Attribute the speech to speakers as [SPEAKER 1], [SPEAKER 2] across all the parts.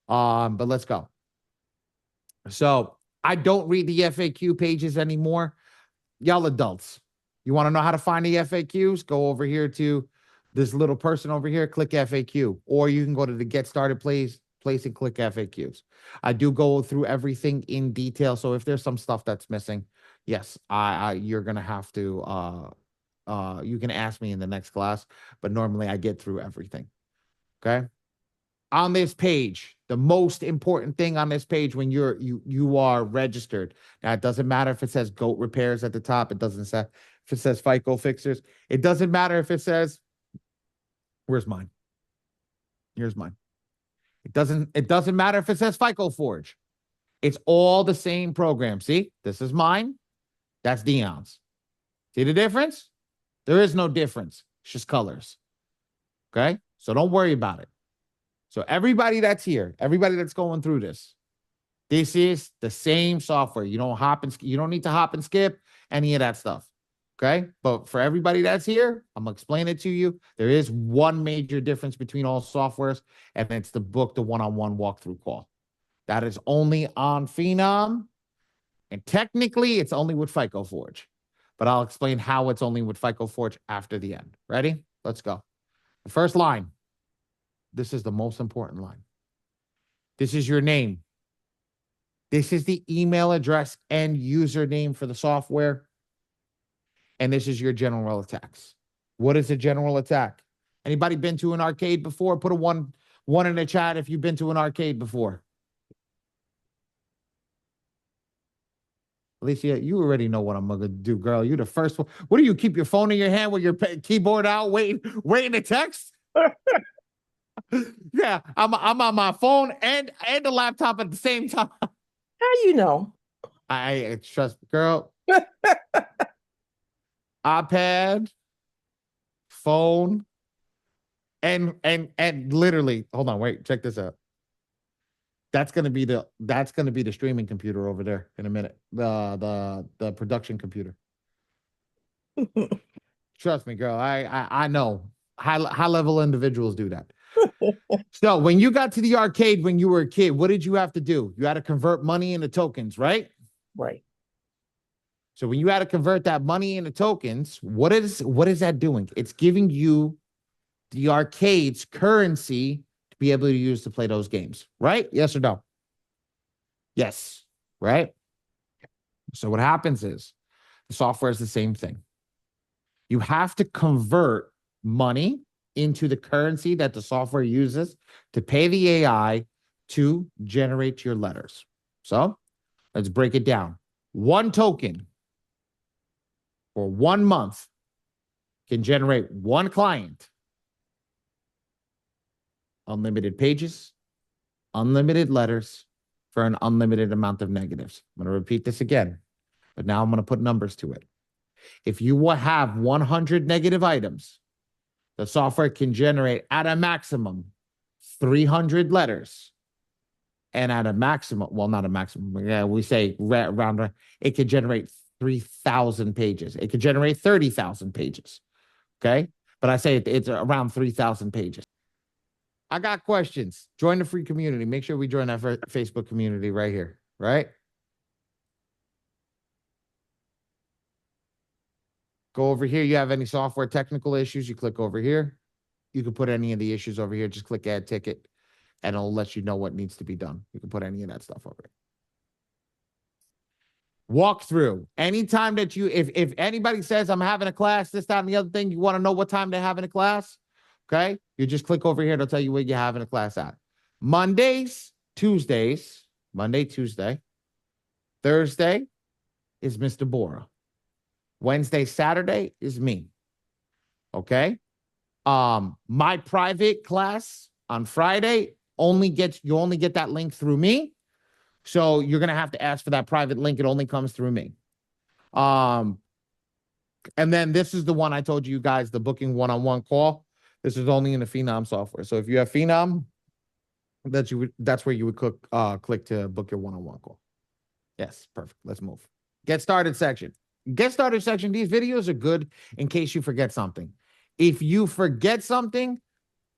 [SPEAKER 1] But let's go. So I don't read the FAQ pages anymore. Y'all adults, you want to know how to find the FAQs? Go over here to this little person over here, click FAQ, or you can go to the Get Started place and click FAQs. I do go through everything in detail. So if there's some stuff that's missing, yes, you're gonna have to you can ask me in the next class, but normally I get through everything. Okay. On this page, the most important thing on this page when you are registered. Now it doesn't matter if it says GOAT repairs at the top. It doesn't say if it says FICO fixers. It doesn't matter if it says, where's mine? Here's mine. It doesn't matter if it says FICO Forge. It's all the same program. See, this is mine. That's Dion's. See the difference? There is no difference. It's just colors. Okay. So don't worry about it. So everybody that's here, everybody that's going through this is the same software. You don't need to hop and skip any of that stuff. Okay. But for everybody that's here, I'm going to explain it to you. There is one major difference between all softwares, and it's the one-on-one walkthrough call. That is only on Phenom. And technically, it's only with FICO Forge. But I'll explain how it's only with FICO Forge after the end. Ready? Let's go. The first line. This is the most important line. This is your name. This is the email address and username for the software. And this is your general attacks. What is a general attack? Anybody been to an arcade before? Put a one in the chat if you've been to an arcade before. Alicia, you already know what I'm going to do, girl. You're the first one. What do you keep your phone in your hand with your keyboard out waiting to text? Yeah, I'm on my phone and the laptop at the same time.
[SPEAKER 2] How you know?
[SPEAKER 1] I trust, girl. iPad, phone, and literally, hold on, wait, check this out. That's gonna be the streaming computer over there in a minute. The production computer. Trust me, girl. I know high level individuals do that. So when you got to the arcade when you were a kid, what did you have to do? You had to convert money into tokens, right?
[SPEAKER 2] Right.
[SPEAKER 1] So when you had to convert that money into tokens, what is that doing? It's giving you the arcade's currency to be able to use to play those games, right? Yes or no? Yes, right? So what happens is the software is the same thing. You have to convert money into the currency that the software uses to pay the AI to generate your letters. So let's break it down. One token for 1 month can generate one client. Unlimited pages, unlimited letters for an unlimited amount of negatives. I'm going to repeat this again, but now I'm going to put numbers to it. If you will have 100 negative items, the software can generate at a maximum 300 letters. And at a maximum, well, not a maximum, yeah, we say round, it could generate 3,000 pages. It could generate 30,000 pages. Okay. But I say it's around 3,000 pages. I got questions. Join the free community. Make sure we join that Facebook community right here. Right. Go over here. You have any software technical issues, you click over here. You can put any of the issues over here. Just click add ticket and it'll let you know what needs to be done. You can put any of that stuff over here. Walk through. Anytime that you, if anybody says I'm having a class, this, that, and the other thing, you want to know what time they're having a class, okay? You just click over here. It'll tell you where you're having a class at. Mondays, Tuesdays, Monday, Tuesday. Thursday is Mr. Bora. Wednesday, Saturday is me. Okay. My private class on Friday you only get that link through me. So you're gonna have to ask for that private link. It only comes through me. And then this is the one I told you guys, the booking one-on-one call. This is only in the Phenom software. So if you have Phenom, that's where you would click to book your one-on-one call. Yes, perfect. Let's move. Get started section. Get started section. These videos are good in case you forget something. If you forget something,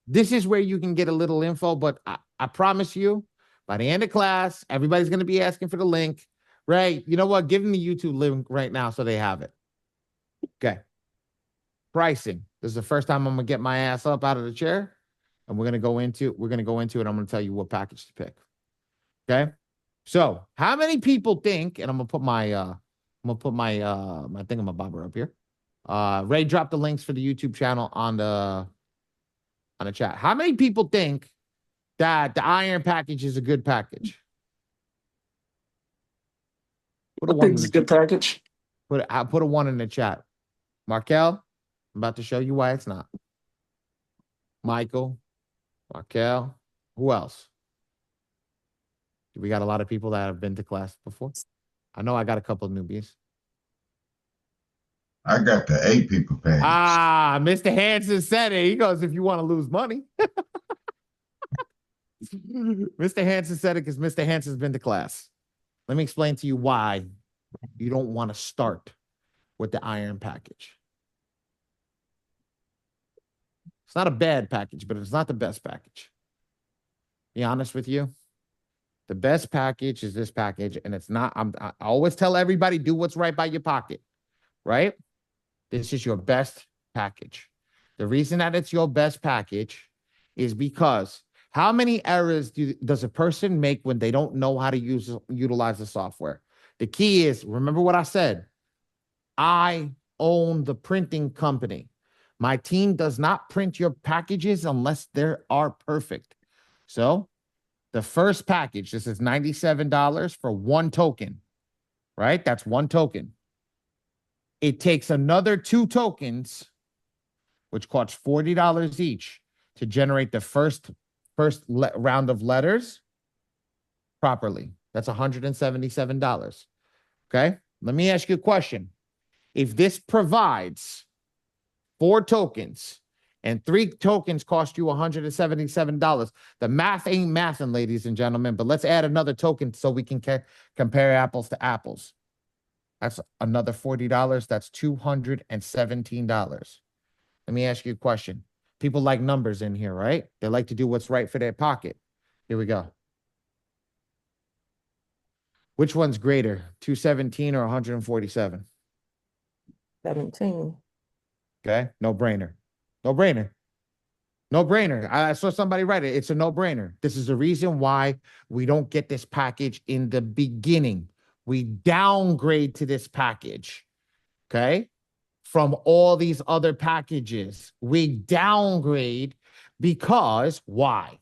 [SPEAKER 1] this is where you can get a little info, but I promise you, By the end of class, everybody's going to be asking for the link. Ray, you know what? Give them the YouTube link right now so they have it. Okay. Pricing. This is the first time I'm going to get my ass up out of the chair. And we're going to go into it. I'm going to tell you what package to pick. Okay. So how many people think, and I'm going to put my my thingamabobber up here. Ray dropped the links for the YouTube channel on the chat. How many people think that the iron package is a good package? Put a
[SPEAKER 2] I
[SPEAKER 1] one
[SPEAKER 2] think
[SPEAKER 1] in
[SPEAKER 2] it's
[SPEAKER 1] the
[SPEAKER 2] a good package.
[SPEAKER 1] put a one in the chat. Markel, I'm about to show you why it's not. Michael, Markel, who else? We got a lot of people that have been to class before. I know I got a couple of newbies.
[SPEAKER 3] I got the 8 people package.
[SPEAKER 1] Ah, Mr. Hanson said it. He goes, if you want to lose money. Mr. Hanson said it because Mr. Hanson's been to class. Let me explain to you why you don't want to start with the iron package. It's not a bad package, but it's not the best package. Be honest with you. The best package is this package, and it's not. I always tell everybody, do what's right by your pocket, right? This is your best package. The reason that it's your best package is because how many errors does a person make when they don't know how to utilize the software? The key is, remember what I said, I own the printing company. My team does not print your packages unless they are perfect. So the first package, this is $97 for one token, right? That's one token. It takes another 2 tokens, which costs $40 each, to generate the first round of letters properly. That's $177. Okay. Let me ask you a question. If this provides 4 tokens and 3 tokens cost you $177, the math ain't mathing, ladies and gentlemen, but let's add another token so we can compare apples to apples. That's another $40. That's $217. Let me ask you a question. People like numbers in here, right? They like to do what's right for their pocket. Here we go. Which one's greater, 217 or 147?
[SPEAKER 4] 17.
[SPEAKER 1] Okay, no brainer. No brainer. No brainer. I saw somebody write it. It's a no brainer. This is the reason why we don't get this package in the beginning. We downgrade to this package. Okay. From all these other packages, we downgrade because why?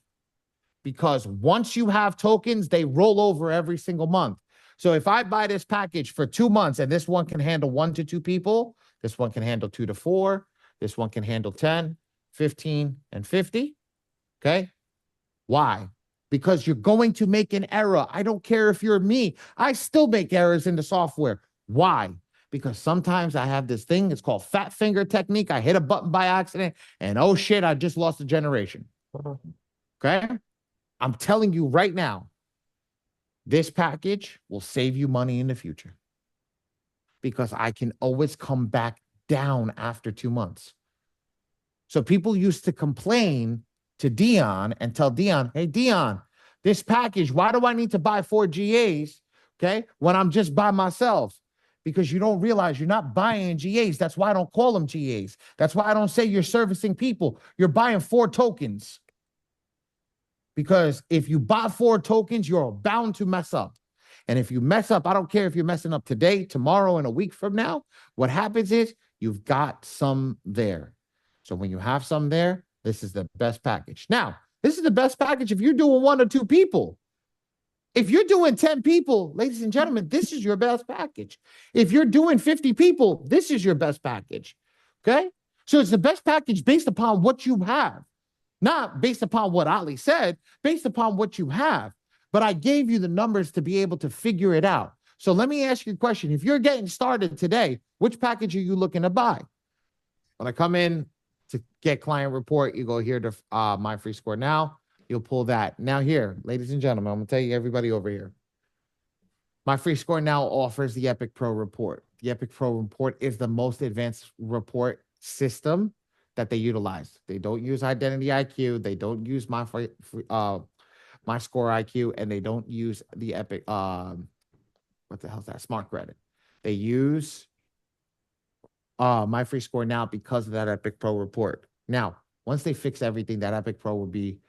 [SPEAKER 1] Because once you have tokens, they roll over every single month. So if I buy this package for 2 months and this one can handle 1 to 2 people, this one can handle 2 to 4, this one can handle 10, 15, and 50. Okay. Why? Because you're going to make an error. I don't care if you're me. I still make errors in the software. Why? Because sometimes I have this thing, it's called fat finger technique. I hit a button by accident and oh shit, I just lost a generation. Okay. I'm telling you right now, this package will save you money in the future because I can always come back down after 2 months. So people used to complain to Dion and tell Dion, hey, Dion, this package, why do I need to buy 4 GAs, okay, when I'm just by myself? Because you don't realize you're not buying GAs. That's why I don't call them GAs. That's why I don't say you're servicing people. You're buying 4 tokens. Because if you buy 4 tokens, you're bound to mess up. And if you mess up, I don't care if you're messing up today, tomorrow, and a week from now, what happens is you've got some there. So when you have some there, this is the best package. Now, this is the best package if you're doing 1 or 2 people. If you're doing 10 people, ladies and gentlemen, this is your best package. If you're doing 50 people, this is your best package. Okay? So it's the best package based upon what you have. Not based upon what Ali said, based upon what you have. But I gave you the numbers to be able to figure it out. So let me ask you a question. If you're getting started today, which package are you looking to buy? When I come in to get client report, you go here to MyFreeScoreNow. You'll pull that. Now here, ladies and gentlemen, I'm going to tell you everybody over here. MyFreeScoreNow offers the Epic Pro report. The Epic Pro report is the most advanced report system that they utilize. They don't use Identity IQ. They don't use My Score IQ, and they don't use the Epic. What the hell's that? Smart Credit. They use My Free Score Now because of that Epic Pro report. Now, once they fix everything, that Epic Pro will be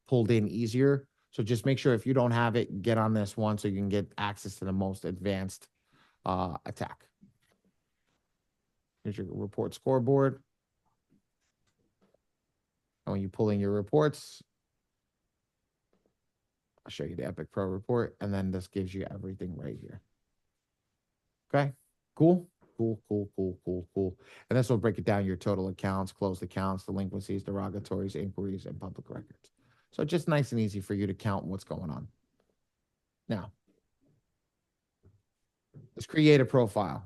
[SPEAKER 1] pulled in easier. So just make sure if you don't have it, get on this one so you can get access to the most advanced attack. Here's your report scoreboard. And when you pull in your reports, I'll show you the Epic Pro report, and then this gives you everything right here. Okay, cool. And this will break it down your total accounts, closed accounts, delinquencies, derogatories, inquiries, and public records. So just nice and easy for you to count what's going on. Now, let's create a profile.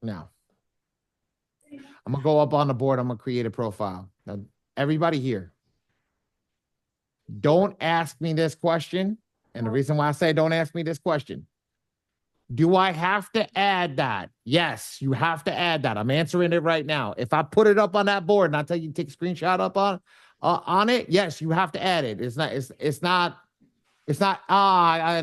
[SPEAKER 1] Now, I'm going to go up on the board. I'm going to create a profile. Now, everybody here, don't ask me this question. And the reason why I say don't ask me this question, do I have to add that? Yes, you have to add that. I'm answering it right now. If I put it up on that board and I tell you to take a screenshot up on it, yes, you have to add it.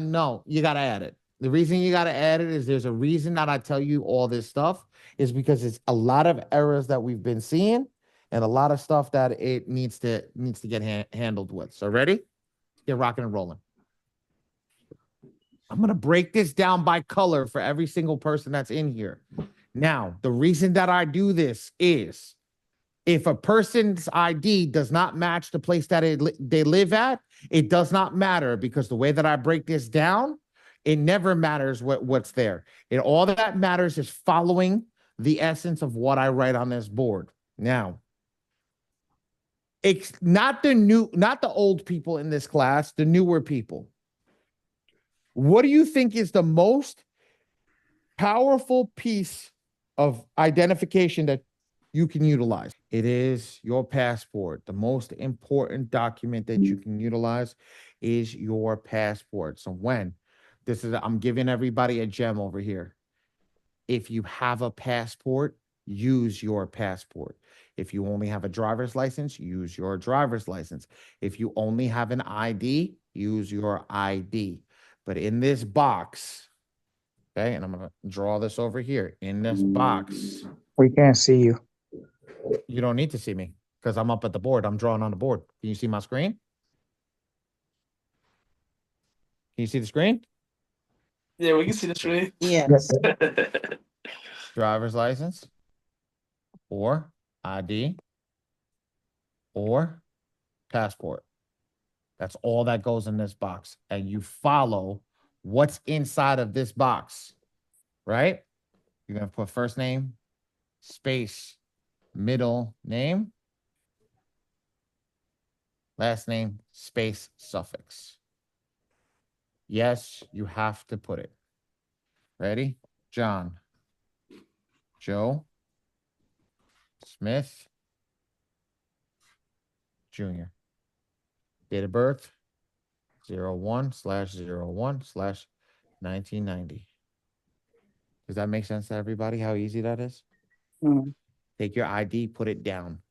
[SPEAKER 1] No, you got to add it. The reason you got to add it is there's a reason that I tell you all this stuff is because it's a lot of errors that we've been seeing and a lot of stuff that it needs to get handled with. So ready? Get rocking and rolling. I'm going to break this down by color for every single person that's in here. Now, the reason that I do this is if a person's ID does not match the place that they live at, it does not matter because the way that I break this down, it never matters what's there. All that matters is following the essence of what I write on this board. Now, it's not the old people in this class, the newer people. What do you think is the most powerful piece of identification that you can utilize? It is your passport. The most important document that you can utilize is your passport. So I'm giving everybody a gem over here. If you have a passport, use your passport. If you only have a driver's license, use your driver's license. If you only have an ID, use your ID. But in this box, okay, and I'm going to draw this over here. In this box.
[SPEAKER 2] We can't see you.
[SPEAKER 1] You don't need to see me because I'm up at the board. I'm drawing on the board. Can you see my screen? Can you see the screen?
[SPEAKER 4] Yeah, we can see the screen.
[SPEAKER 5] Yes.
[SPEAKER 1] Driver's license or ID or passport. That's all that goes in this box. And you follow what's inside of this box, right? You're going to put first name, space, middle name, last name, space, suffix. Yes, you have to put it. Ready? John, Joe, Smith, Jr. Date of birth, 01/01/1990. Does that make sense to everybody? How easy that is?
[SPEAKER 2] Mhm.
[SPEAKER 1] Take your ID, put it down.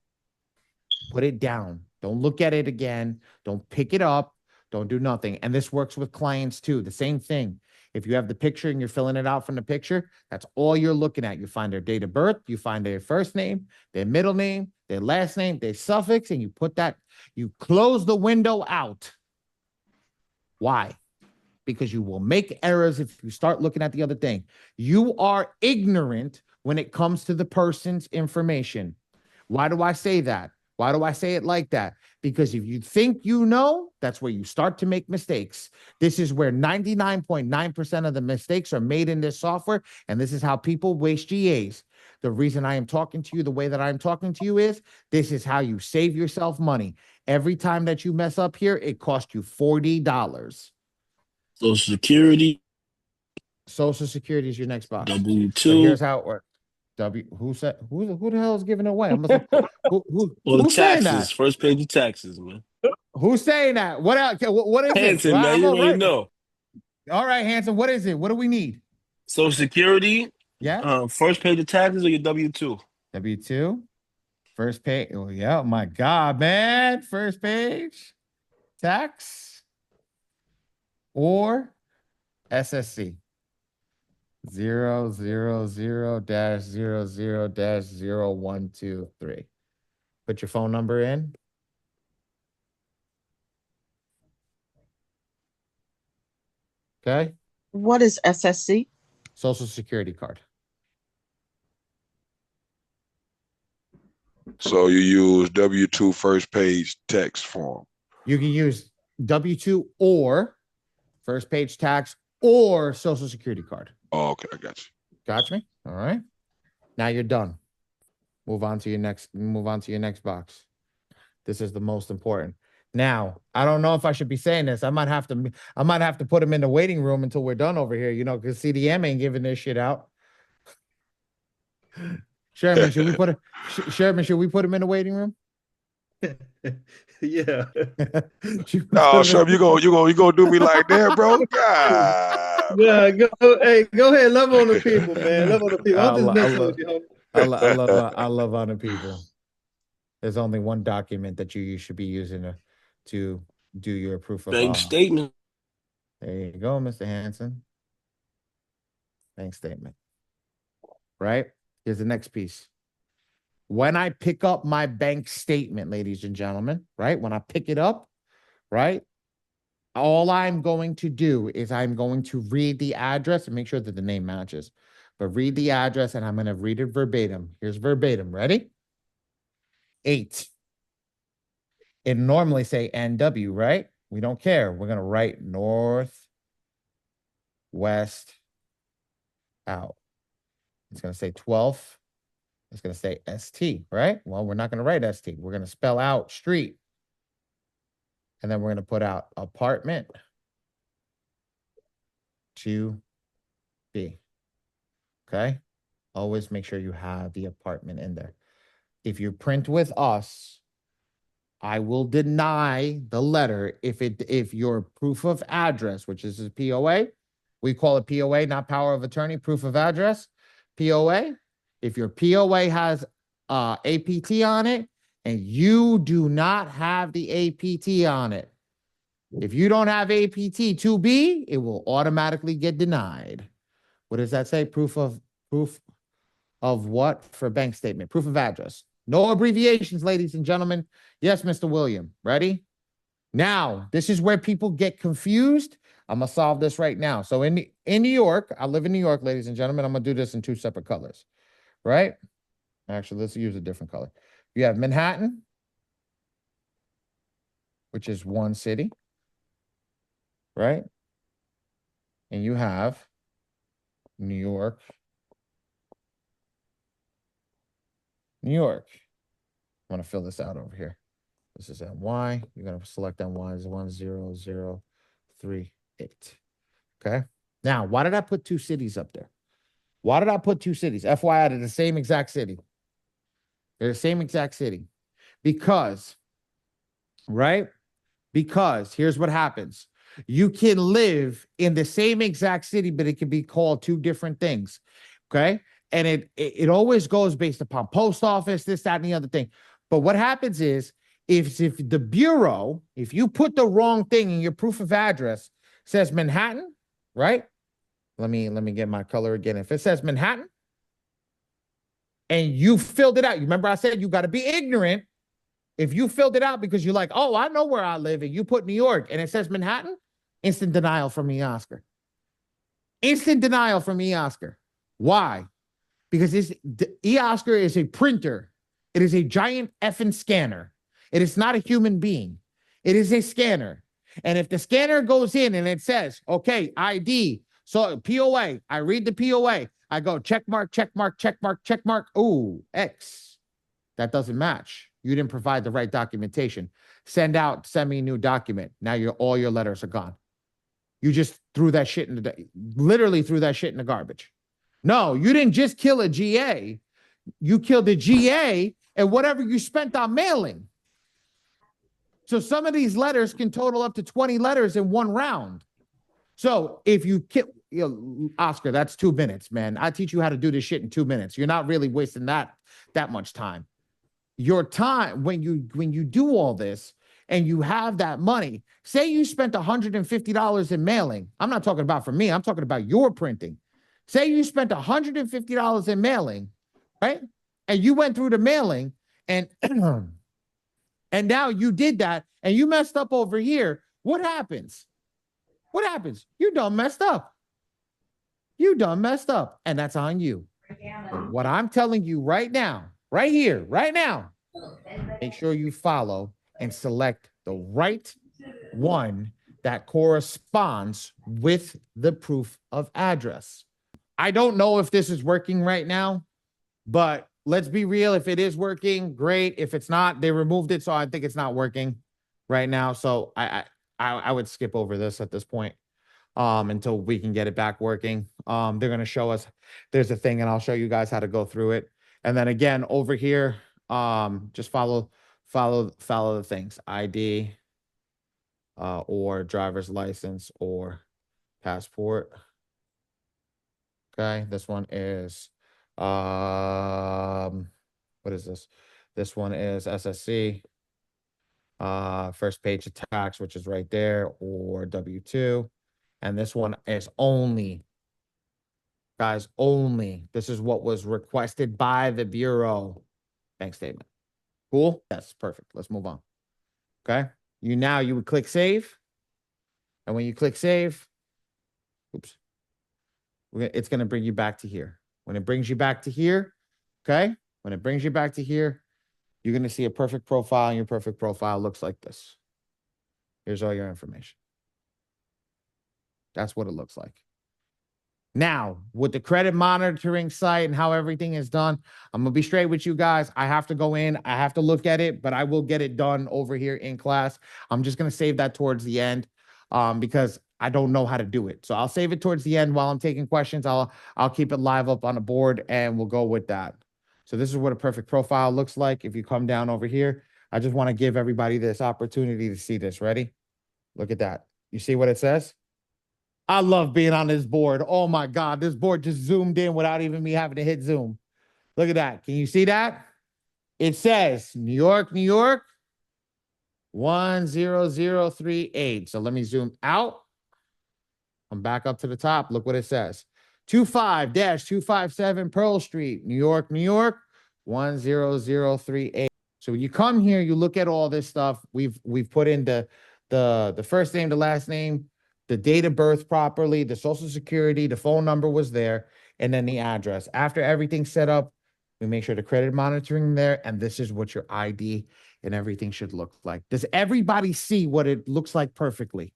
[SPEAKER 1] Put it down. Don't look at it again. Don't pick it up. Don't do nothing. And this works with clients too. The same thing. If you have the picture and you're filling it out from the picture, that's all you're looking at. You find their date of birth, you find their first name, their middle name, their last name, their suffix, and you put that, you close the window out. Why? Because you will make errors if you start looking at the other thing. You are ignorant when it comes to the person's information. Why do I say that? Why do I say it like that? Because if you think you know, that's where you start to make mistakes. This is where 99.9% of the mistakes are made in this software, and this is how people waste GAs. The reason I am talking to you the way that I'm talking to you is this is how you save yourself money. Every time that you mess up here, it costs you $40.
[SPEAKER 4] Social Security.
[SPEAKER 1] Social Security is your next box.
[SPEAKER 4] W2.
[SPEAKER 1] But here's how it works. Who the hell is giving it away? I'm like, who's saying that?
[SPEAKER 4] First page of taxes, man.
[SPEAKER 1] Who's saying that? What else? What is
[SPEAKER 4] Hanson,
[SPEAKER 1] it? Well,
[SPEAKER 4] man, you already know.
[SPEAKER 1] All right, Hanson, what is it? What do we need?
[SPEAKER 4] Social Security.
[SPEAKER 1] Yeah.
[SPEAKER 4] First page of taxes or your W2?
[SPEAKER 1] W2. First page. Oh, yeah. My God, man. First page. Tax or SSC. 000-00-0123. Put your phone number in. Okay.
[SPEAKER 5] What is SSC?
[SPEAKER 1] Social Security card.
[SPEAKER 6] So you use W-2 first page text form.
[SPEAKER 1] You can use W-2 or first page tax or Social Security card.
[SPEAKER 6] Oh, okay, I got you.
[SPEAKER 1] Got me? All right. Now you're done. Move on to your next box. This is the most important. Now, I don't know if I should be saying this. I might have to put him in the waiting room until we're done over here, because CDM ain't giving this shit out. Sherman, should we put him in the waiting room?
[SPEAKER 7] Yeah.
[SPEAKER 6] No, Sherman, you gonna do me like that, bro? God.
[SPEAKER 7] Yeah, go ahead, love on the people, man. Love on the people. I'm just messing with you, homie.
[SPEAKER 1] I love on the people. There's only one document that you should be using to do your proof of
[SPEAKER 4] Bank statement.
[SPEAKER 1] There you go, Mr. Hanson. Bank statement. Right? Here's the next piece. When I pick up my bank statement, ladies and gentlemen, right? When I pick it up, right? All I'm going to do is I'm going to read the address and make sure that the name matches. But read the address and I'm going to read it verbatim. Here's verbatim. Ready? 8. It normally say NW, right? We don't care. We're going to write north, west, out. It's going to say 12th. It's going to say ST, right? Well, we're not going to write ST. We're going to spell out street. And then we're going to put out apartment 2B. Okay? Always make sure you have the apartment in there. If you print with us, I will deny the letter if your proof of address, which is a POA, we call it POA, not power of attorney, proof of address, POA. If your POA has APT on it and you do not have the APT on it, if you don't have APT 2B, it will automatically get denied. What does that say? Proof of what for bank statement? Proof of address. No abbreviations, ladies and gentlemen. Yes, Mr. William. Ready? Now, this is where people get confused. I'm going to solve this right now. So in New York, I live in New York, ladies and gentlemen. I'm going to do this in 2 separate colors, right? Actually, let's use a different color. You have Manhattan, which is one city, right? And you have New York. New York. I'm going to fill this out over here. This is NY. You're going to select NY as 10038. Okay. Now, why did I put 2 cities up there? Why did I put 2 cities? FYI, they're the same exact city. They're the same exact city. Because, right? Because here's what happens. You can live in the same exact city, but it can be called 2 different things. Okay. And it always goes based upon post office, this, that, and the other thing. But what happens is if the bureau, if you put the wrong thing in your proof of address, says Manhattan, right? Let me get my color again. If it says Manhattan and you filled it out, you remember I said you got to be ignorant. If you filled it out because you're like, oh, I know where I live, and you put New York and it says Manhattan, instant denial from eOscar. Instant denial from eOscar. Why? Because eOscar is a printer. It is a giant effing scanner. It is not a human being. It is a scanner. And if the scanner goes in and it says, okay, ID, so POA, I read the POA. I go check mark, check mark, check mark, check mark. Ooh, X. That doesn't match. You didn't provide the right documentation. Send me a new document. Now all your letters are gone. You just literally threw that shit in the garbage. No, you didn't just kill a GA. You killed a GA and whatever you spent on mailing. So some of these letters can total up to 20 letters in one round. So if you kill, Oscar, that's 2 minutes, man. I teach you how to do this shit in 2 minutes. You're not really wasting that much time. your time when you do all this and you have that money, say you spent $150 in mailing. I'm not talking about for me, I'm talking about your printing. Say you spent $150 in mailing, right? And you went through the mailing and and now you did that and you messed up over here. What happens? What happens? You done messed up. You done messed up. And that's on you. But what I'm telling you right now, right here, right now, make sure you follow and select the right one that corresponds with the proof of address. I don't know if this is working right now, but let's be real. If it is working, great. If it's not, they removed it, so I think it's not working right now. So I would skip over this at this point until we can get it back working. They're going to show us there's a thing, and I'll show you guys how to go through it. And then again, over here, just follow the things: ID, or driver's license or passport. Okay, this one is what is this? This one is SSC. First page of tax, which is right there, or W-2. And this one is only, guys, only. This is what was requested by the Bureau. Bank statement. Cool? Yes, perfect. Let's move on. Okay. You would click save. And when you click save, oops, it's going to bring you back to here. When it brings you back to here, okay? When it brings you back to here, you're going to see a perfect profile, and your perfect profile looks like this. Here's all your information. That's what it looks like. Now, with the credit monitoring site and how everything is done, I'm going to be straight with you guys. I have to go in. I have to look at it, but I will get it done over here in class. I'm just going to save that towards the end because I don't know how to do it. So I'll save it towards the end while I'm taking questions. I'll keep it live up on the board, and we'll go with that. So this is what a perfect profile looks like. If you come down over here, I just want to give everybody this opportunity to see this. Ready? Look at that. You see what it says? I love being on this board. Oh my God, this board just zoomed in without even me having to hit zoom. Look at that. Can you see that? It says New York, New York, 10038. So let me zoom out. I'm back up to the top. Look what it says. 25-257 Pearl Street, New York, New York, 10038. So when you come here, you look at all this stuff. We've put in the first name, the last name, the date of birth properly, the social security, the phone number was there, and then the address. After everything's set up, we make sure the credit monitoring there, and this is what your ID and everything should look like. Does everybody see what it looks like perfectly?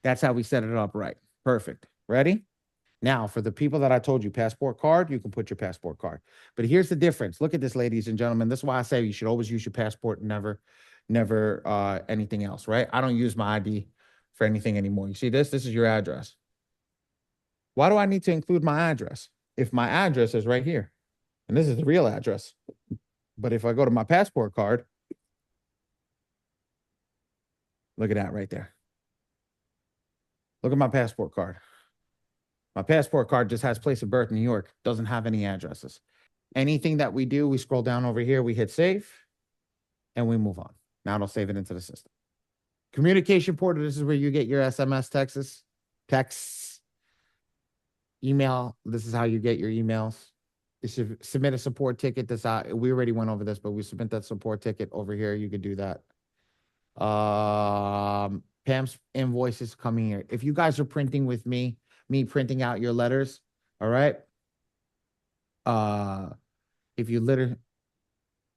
[SPEAKER 1] That's how we set it up right. Perfect. Ready? Now, for the people that I told you, passport card, you can put your passport card. But here's the difference. Look at this, ladies and gentlemen. This is why I say you should always use your passport, never anything else, right? I don't use my ID for anything anymore. You see this? This is your address. Why do I need to include my address if my address is right here? And this is the real address. But if I go to my passport card, look at that right there. Look at my passport card. My passport card just has place of birth, New York. Doesn't have any addresses. Anything that we do, we scroll down over here, we hit save, and we move on. Now it'll save it into the system. Communication portal, this is where you get your SMS texts, email. This is how you get your emails. You should submit a support ticket. We already went over this, but we submit that support ticket over here. You could do that. Pam's invoices coming here. If you guys are printing with me printing out your letters, all right? If you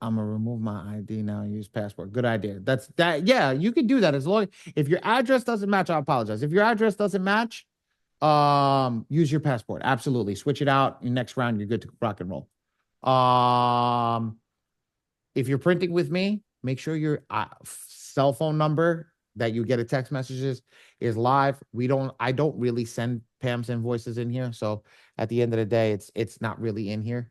[SPEAKER 1] I'm gonna remove my ID now and use passport. Good idea. Yeah, you can do that as long if your address doesn't match. I apologize. If your address doesn't match, use your passport. Absolutely. Switch it out. Your next round, you're good to rock and roll. If you're printing with me, make sure your cell phone number that you get a text messages is live. I don't really send Pam's invoices in here. So at the end of the day, it's not really in here.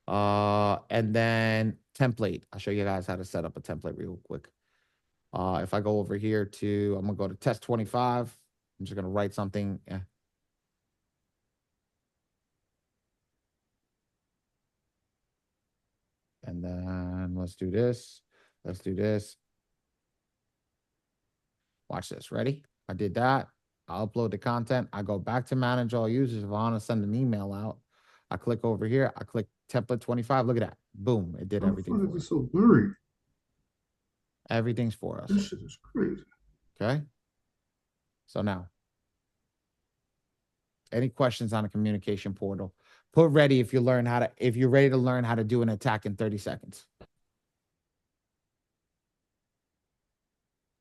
[SPEAKER 1] And then template. I'll show you guys how to set up a template real quick. If I go over here I'm gonna go to test 25. I'm just gonna write something. And then let's do this. Let's do this. Watch this. Ready? I did that. I upload the content. I go back to manage all users. If I want to send an email out, I click over here. I click template 25. Look at that. Boom. It did everything for us.
[SPEAKER 8] So blurry.
[SPEAKER 1] Everything's for us.
[SPEAKER 8] This shit is crazy.
[SPEAKER 1] Okay. So now, any questions on the communication portal? Put ready if you're ready to learn how to do an attack in 30 seconds.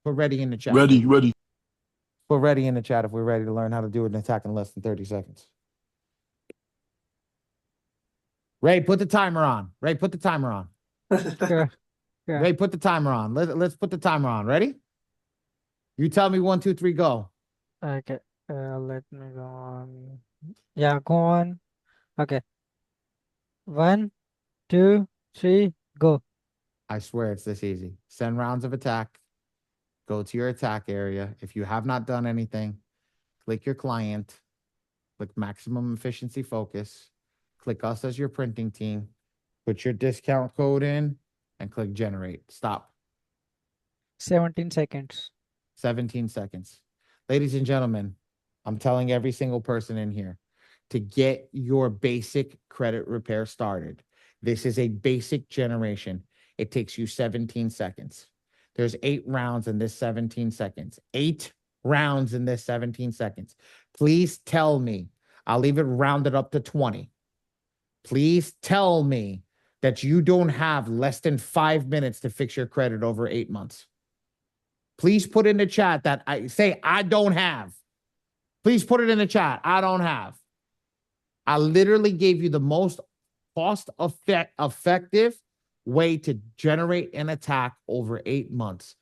[SPEAKER 1] Put ready in the chat.
[SPEAKER 4] Ready.
[SPEAKER 1] Put ready in the chat if we're ready to learn how to do an attack in less than 30 seconds. Ray, put the timer on. Ray, put the timer on.
[SPEAKER 2] Sure. Yeah.
[SPEAKER 1] Ray, put the timer on. Let's put the timer on. Ready? You tell me 1, 2, 3, go.
[SPEAKER 2] Okay. Let me go on. Yeah, go on. Okay. 1, 2, 3, go.
[SPEAKER 1] I swear it's this easy. Send rounds of attack. Go to your attack area. If you have not done anything, click your client, click maximum efficiency focus, click us as your printing team, put your discount code in, and click generate. Stop.
[SPEAKER 2] 17 seconds.
[SPEAKER 1] 17 seconds. Ladies and gentlemen, I'm telling every single person in here to get your basic credit repair started. This is a basic generation. It takes you 17 seconds. There's 8 rounds in this 17 seconds. 8 rounds in this 17 seconds. Please tell me, I'll leave it rounded up to 20. Please tell me that you don't have less than 5 minutes to fix your credit over 8 months. Please put in the chat that I don't have. Please put it in the chat. I don't have. I literally gave you the most effective way to generate an attack over 8 months.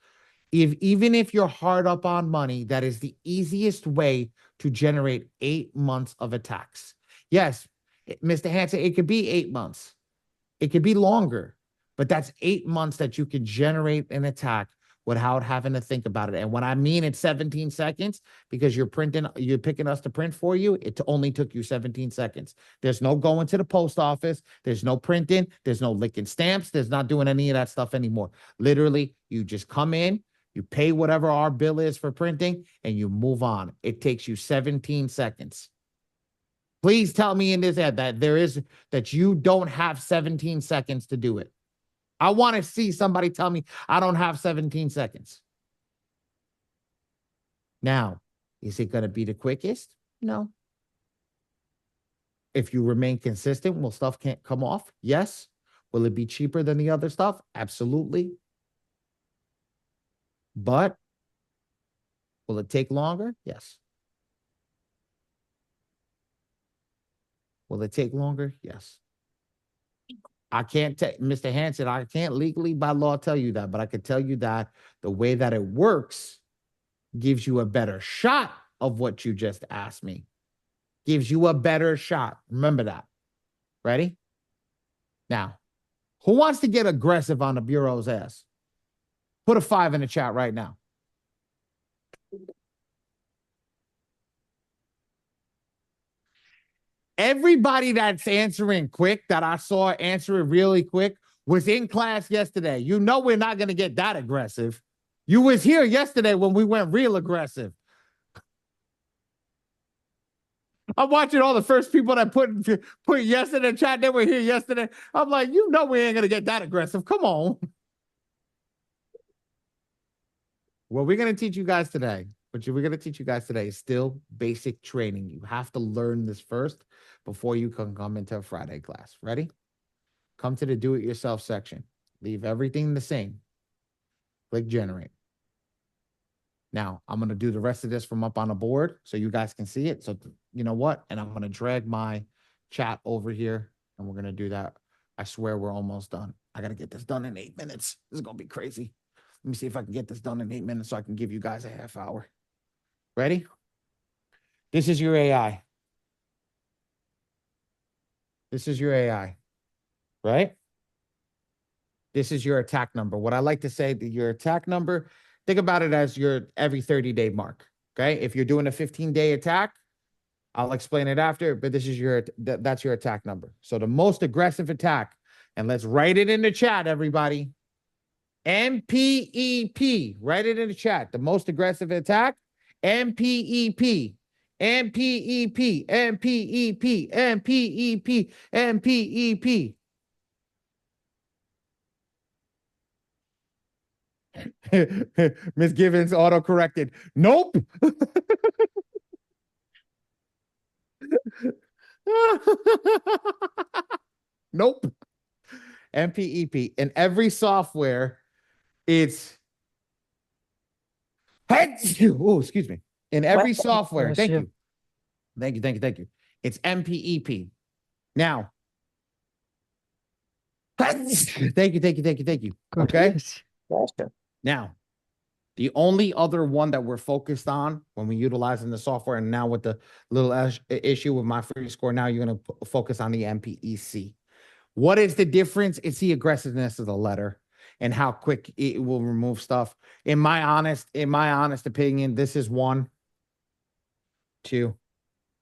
[SPEAKER 1] Even if you're hard up on money, that is the easiest way to generate 8 months of attacks. Yes, Mr. Hanson, it could be 8 months. It could be longer, but that's 8 months that you can generate an attack without having to think about it. And when I mean it's 17 seconds, because you're picking us to print for you, it only took you 17 seconds. There's no going to the post office. There's no printing. There's no licking stamps. There's not doing any of that stuff anymore. Literally, you just come in, you pay whatever our bill is for printing, and you move on. It takes you 17 seconds. Please tell me in this ad that you don't have 17 seconds to do it. I want to see somebody tell me I don't have 17 seconds. Now, is it going to be the quickest? No. If you remain consistent, will stuff can't come off? Yes. Will it be cheaper than the other stuff? Absolutely. But will it take longer? Yes. Will it take longer? Yes. I can't tell Mr. Hanson, I can't legally by law tell you that, but I can tell you that the way that it works gives you a better shot of what you just asked me. Gives you a better shot. Remember that. Ready? Now, who wants to get aggressive on the Bureau's ass? Put a 5 in the chat right now. Everybody that's answering quick, that I saw answering really quick, was in class yesterday. You know we're not going to get that aggressive. You was here yesterday when we went real aggressive. I'm watching all the first people that put yes in the chat. They were here yesterday. I'm like, you know we ain't going to get that aggressive. Come on. What we're going to teach you guys today, is still basic training. You have to learn this first before you can come into a Friday class. Ready? Come to the do-it-yourself section. Leave everything the same. Click generate. Now, I'm going to do the rest of this from up on the board so you guys can see it. So, you know what? And I'm going to drag my chat over here, and we're going to do that. I swear we're almost done. I got to get this done in 8 minutes. This is going to be crazy. Let me see if I can get this done in 8 minutes so I can give you guys a half hour. Ready? This is your AI. This is your AI, right? This is your attack number. What I like to say, that your attack number, think about it as your every 30-day mark, okay? If you're doing a 15-day attack, I'll explain it after, but this is that's your attack number. So the most aggressive attack And let's write it in the chat, everybody. MPEP. Write it in the chat. The most aggressive attack. MPEP. MPEP. MPEP. MPEP. MPEP. Miss Givens auto corrected. Nope. Nope. MPEP. In every software, it's oh, excuse me. In every software,
[SPEAKER 2] Bless
[SPEAKER 1] thank
[SPEAKER 2] you.
[SPEAKER 1] you. Thank you, thank you, thank you. It's MPEP. Now, thank you, thank you, thank you, thank you.
[SPEAKER 2] God
[SPEAKER 1] Okay.
[SPEAKER 2] bless you.
[SPEAKER 5] Gotcha.
[SPEAKER 1] Now, the only other one that we're focused on when we utilize in the software, and now with the little issue with my free score, now you're going to focus on the MPEC. What is the difference? It's the aggressiveness of the letter and how quick it will remove stuff. In my honest opinion, this is 1, 2,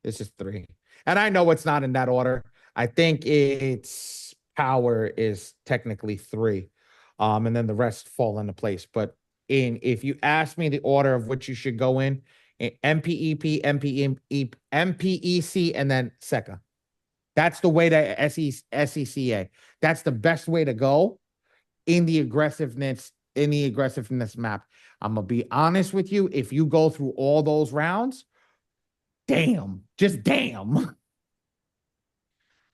[SPEAKER 1] this is 3. And I know it's not in that order. I think its power is technically 3. And then the rest fall into place. But if you ask me the order of which you should go in MPEP, MPEC, and then SECA. That's the way to SECA. That's the best way to go in the aggressiveness map. I'm gonna be honest with you. If you go through all those rounds, damn, just damn.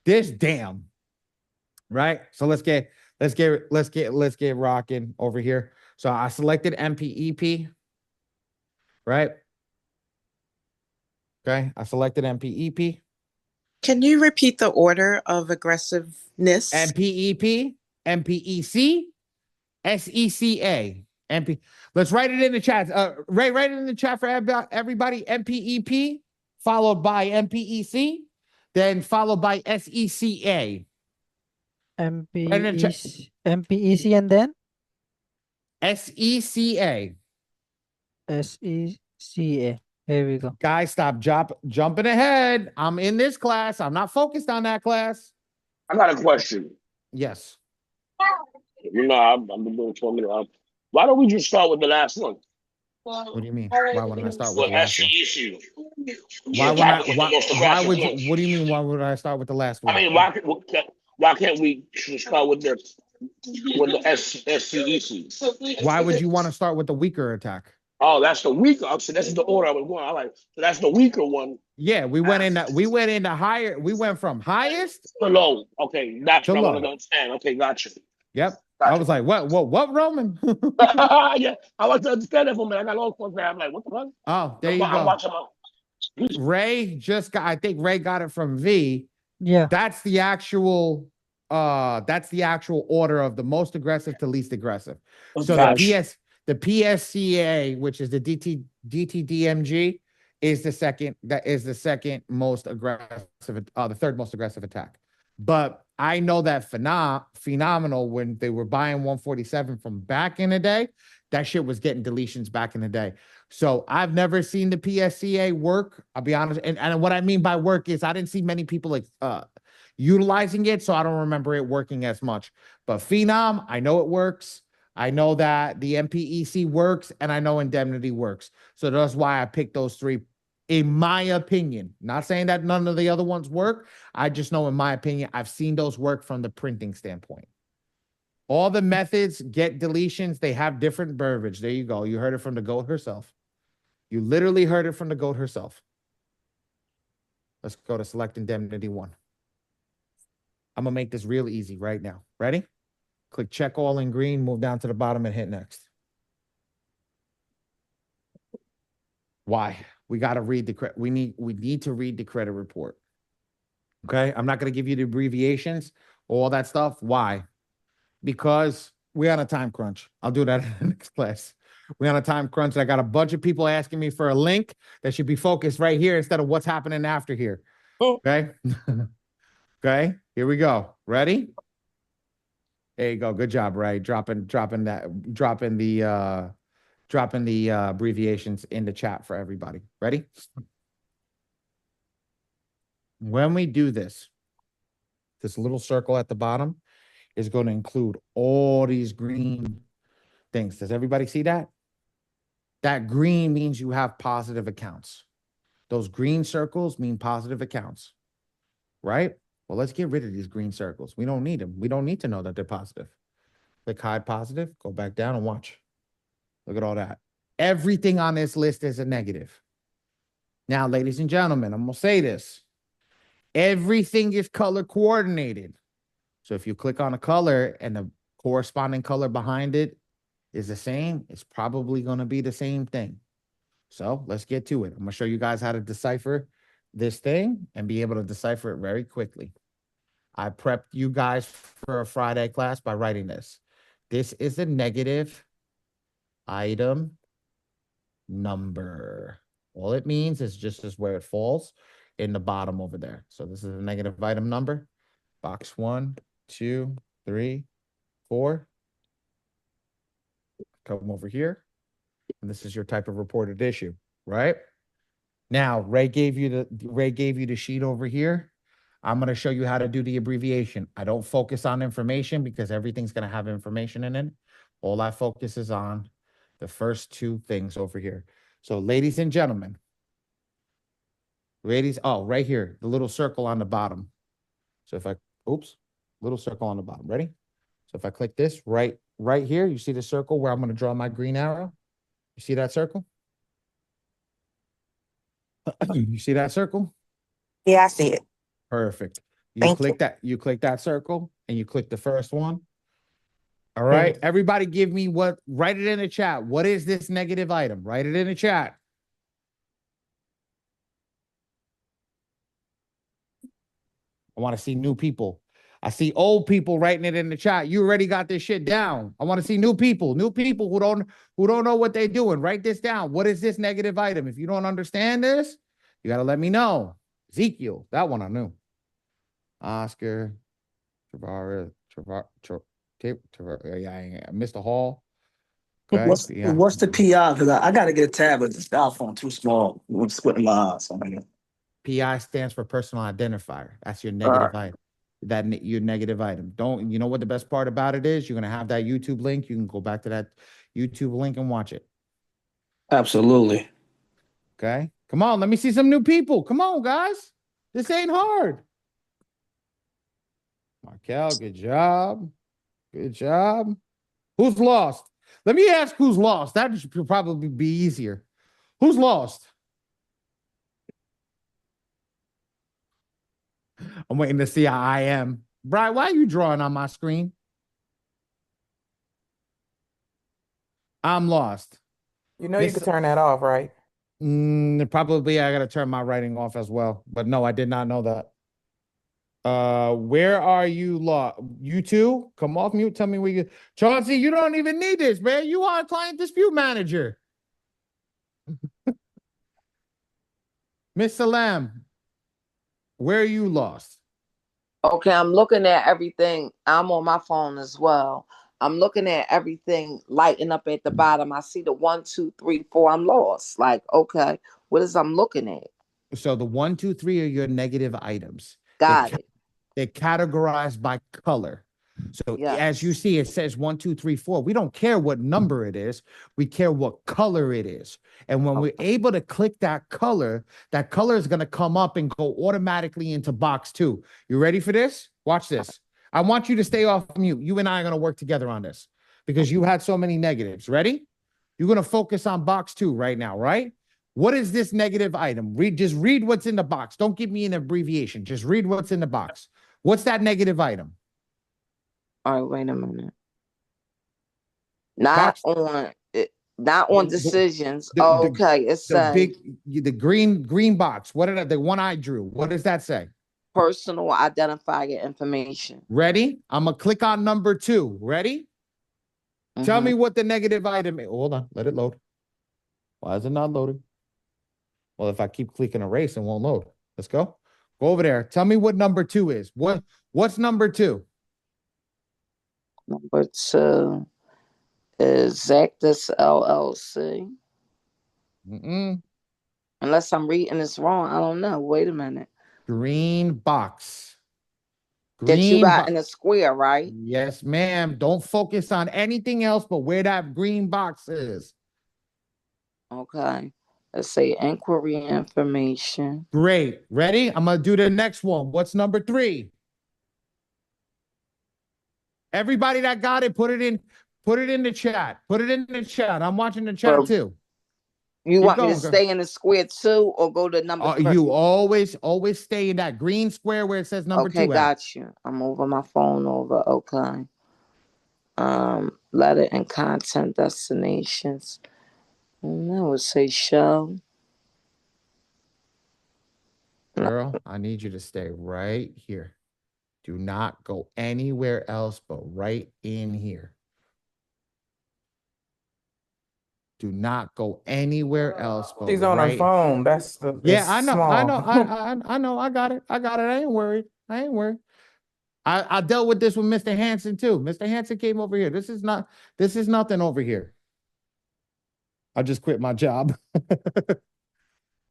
[SPEAKER 1] This damn. Right? So let's get rocking over here. So I selected MPEP. Right? Okay, I selected MPEP.
[SPEAKER 5] Can you repeat the order of aggressiveness?
[SPEAKER 1] MPEP, MPEC, SECA, MP. Let's write it in the chat. Write it in the chat for everybody. MPEP, followed by MPEC, then followed by SECA.
[SPEAKER 2] MPEC and then
[SPEAKER 1] SECA.
[SPEAKER 2] SECA. Here we go.
[SPEAKER 1] Guys, stop jumping ahead. I'm in this class. I'm not focused on that class.
[SPEAKER 4] I got a question.
[SPEAKER 1] Yes.
[SPEAKER 4] You know, I've been doing 12 minutes. Why don't we just start with the last one?
[SPEAKER 1] What do you mean? Why wouldn't I start with the last one?
[SPEAKER 4] SCEC.
[SPEAKER 1] Why would you, what do you mean? Why would I start with the last one?
[SPEAKER 4] I mean, why can't we start with the SCEC?
[SPEAKER 1] Why would you want to start with the weaker attack?
[SPEAKER 4] Oh, that's the weaker. So this is the order I was going. I like. So that's the weaker one.
[SPEAKER 1] Yeah, we went into higher. We went from highest
[SPEAKER 4] to low. Okay, that's
[SPEAKER 1] to
[SPEAKER 4] what I
[SPEAKER 1] low.
[SPEAKER 4] want to understand. Okay, gotcha.
[SPEAKER 1] Yep.
[SPEAKER 4] Gotcha.
[SPEAKER 1] I was like, what, Roman?
[SPEAKER 4] Yeah, I want to understand that for a minute. I got lost one there. I'm like, what the fuck?
[SPEAKER 1] Oh, there you
[SPEAKER 4] I'm
[SPEAKER 1] go.
[SPEAKER 4] watching
[SPEAKER 1] Ray just got. I think Ray got it from V.
[SPEAKER 2] Yeah.
[SPEAKER 1] That's the actual order of the most aggressive to least aggressive. So the PSCA, which is the DTDMG, is the second. That is the second most aggressive. The third most aggressive attack. But I know that phenomenal when they were buying 147 from back in the day, that shit was getting deletions back in the day. So I've never seen the PSCA work. I'll be honest. And what I mean by work is I didn't see many people utilizing it. So I don't remember it working as much. But Phenom, I know it works. I know that the MPEC works, and I know Indemnity works. So that's why I picked those 3. In my opinion, not saying that none of the other ones work. I just know, in my opinion, I've seen those work from the printing standpoint. All the methods get deletions. They have different verbiage. There you go. You heard it from the GOAT herself. You literally heard it from the GOAT herself. Let's go to select Indemnity 1. I'm going to make this real easy right now. Ready? Click check all in green, move down to the bottom and hit next. Why? We got to read the we need to read the credit report. Okay? I'm not going to give you the abbreviations, all that stuff. Why? Because we're on a time crunch. I'll do that in the next class. We're on a time crunch. I got a bunch of people asking me for a link that should be focused right here instead of what's happening after here. Okay? Okay? Here we go. Ready? There you go. Good job, Ray. Dropping the abbreviations in the chat for everybody. Ready? When we do this little circle at the bottom, is going to include all these green things. Does everybody see that? That green means you have positive accounts. Those green circles mean positive accounts, right? Well, let's get rid of these green circles. We don't need them. We don't need to know that they're positive. Click hide positive, go back down and watch. Look at all that. Everything on this list is a negative. Now, ladies and gentlemen, I'm going to say this. Everything is color coordinated. So if you click on a color and the corresponding color behind it is the same, it's probably going to be the same thing. So let's get to it. I'm going to show you guys how to decipher this thing and be able to decipher it very quickly. I prepped you guys for a Friday class by writing this. This is a negative item number. All it means is just as where it falls in the bottom over there. So this is a negative item number. Box 1, 2, 3, 4. Come over here. And this is your type of reported issue, right? Now, Ray gave you the sheet over here. I'm going to show you how to do the abbreviation. I don't focus on information because everything's going to have information in it. All I focus is on the first two things over here. So, ladies and gentlemen, right here, the little circle on the bottom. So if I, little circle on the bottom. Ready? So if I click this right here, you see the circle where I'm going to draw my green arrow? You see that circle? You see that circle?
[SPEAKER 8] Yeah, I see it.
[SPEAKER 1] Perfect.
[SPEAKER 8] Thank
[SPEAKER 1] You click that circle and you click the first one. All right. Everybody give me write it in the chat. What is this negative item? Write it in the chat. I want to see new people. I see old people writing it in the chat. You already got this shit down. I want to see new people who don't know what they're doing. Write this down. What is this negative item? If you don't understand this, you got to let me know. Ezekiel, that one I knew. Oscar, Mr. Hall. Okay.
[SPEAKER 9] What's the PI? Because I got to get a tab, but the style phone too small. I'm squinting my eyes.
[SPEAKER 1] PI stands for personal identifier. That's your negative item. Your negative item. You know what the best part about it is? You're going to have that YouTube link. You can go back to that YouTube link and watch it.
[SPEAKER 9] Absolutely.
[SPEAKER 1] Okay. Come on. Let me see some new people. Come on, guys. This ain't hard. Markel, good job. Good job. Who's lost? Let me ask who's lost. That should probably be easier. Who's lost? I'm waiting to see how I am. Brian, why are you drawing on my screen? I'm lost.
[SPEAKER 8] You know you can turn that off, right?
[SPEAKER 1] Probably I got to turn my writing off as well. But no, I did not know that. Where are you lost? You two? Come off mute. Tell me where you... Chauncey, you don't even need this, man. You are a client dispute manager. Miss Salam, where are you lost?
[SPEAKER 10] Okay, I'm looking at everything. I'm on my phone as well. I'm looking at everything lighting up at the bottom. I see the 1, 2, 3, 4. I'm lost. Like, okay, what is I'm looking at?
[SPEAKER 1] So the 1, 2, 3 are your negative items.
[SPEAKER 10] Got it.
[SPEAKER 1] They're categorized by color. So as you see, it says 1, 2, 3, 4. We don't care what number it is. We care what color it is. And when we're able to click that color is going to come up and go automatically into box 2. You ready for this? Watch this. I want you to stay off mute. You and I are going to work together on this because you had so many negatives. Ready? You're going to focus on box 2 right now, right? What is this negative item? Just read what's in the box. Don't give me an abbreviation. Just read what's in the box. What's that negative item?
[SPEAKER 10] All right, wait a minute. Not on decisions. Okay, it says
[SPEAKER 1] the green box. What did the one I drew? What does that say?
[SPEAKER 10] Personal identifier information.
[SPEAKER 1] Ready? I'm gonna click on number 2. Ready? Tell me what the negative item is. Hold on, let it load. Why is it not loading? Well, if I keep clicking erase, it won't load. Let's go. Go over there. Tell me what number 2 is. What's number 2?
[SPEAKER 10] Number 2 is Zactus LLC. Unless I'm reading this wrong. I don't know. Wait a minute.
[SPEAKER 1] Green box.
[SPEAKER 10] That you
[SPEAKER 1] Green
[SPEAKER 10] got
[SPEAKER 1] bo-
[SPEAKER 10] in a square, right?
[SPEAKER 1] Yes, ma'am. Don't focus on anything else but where that green box is.
[SPEAKER 10] Okay. Let's say inquiry information.
[SPEAKER 1] Great. Ready? I'm going to do the next one. What's number 3? Everybody that got it, put it in the chat. Put it in the chat. I'm watching the chat
[SPEAKER 10] Well,
[SPEAKER 1] too.
[SPEAKER 10] You
[SPEAKER 1] Keep
[SPEAKER 10] want me
[SPEAKER 1] going,
[SPEAKER 10] to
[SPEAKER 1] girl.
[SPEAKER 10] stay in the square 2 or go to number 3?
[SPEAKER 1] You always stay in that green square where it says number 2
[SPEAKER 10] Okay,
[SPEAKER 1] at.
[SPEAKER 10] got you. I'm moving my phone over. Okay. Letter and content destinations. And I would say show.
[SPEAKER 1] Girl, I need you to stay right here. Do not go anywhere else but right in here. Do not go anywhere else but
[SPEAKER 8] She's on her
[SPEAKER 1] right.
[SPEAKER 8] phone. That's the
[SPEAKER 1] Yeah,
[SPEAKER 8] it's
[SPEAKER 1] I know.
[SPEAKER 8] small.
[SPEAKER 1] I know. I got it. I ain't worried. I dealt with this with Mr. Hansen too. Mr. Hansen came over here. This is nothing over here. I just quit my job.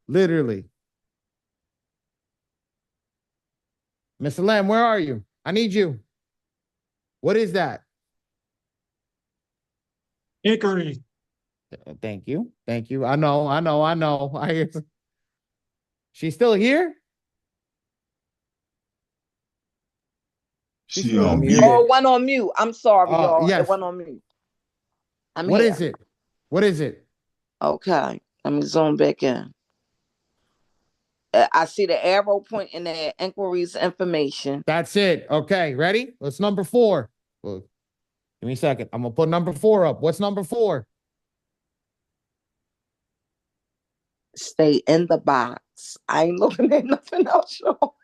[SPEAKER 1] Literally. Mr. Lamb, where are you? I need you. What is that?
[SPEAKER 7] Inquiry.
[SPEAKER 1] Thank you. I know. She's still here?
[SPEAKER 3] She on mute.
[SPEAKER 10] Oh, it went on mute. I'm sorry, y'all.
[SPEAKER 1] Yes.
[SPEAKER 10] It went on mute.
[SPEAKER 1] What is it? What is it?
[SPEAKER 10] Okay. Let me zoom back in. I see the arrow pointing at inquiries information.
[SPEAKER 1] That's it. Okay, ready? What's number 4? Well, give me a second. I'm going to put number 4 up. What's number 4?
[SPEAKER 10] Stay in the box. I ain't looking at nothing else, y'all.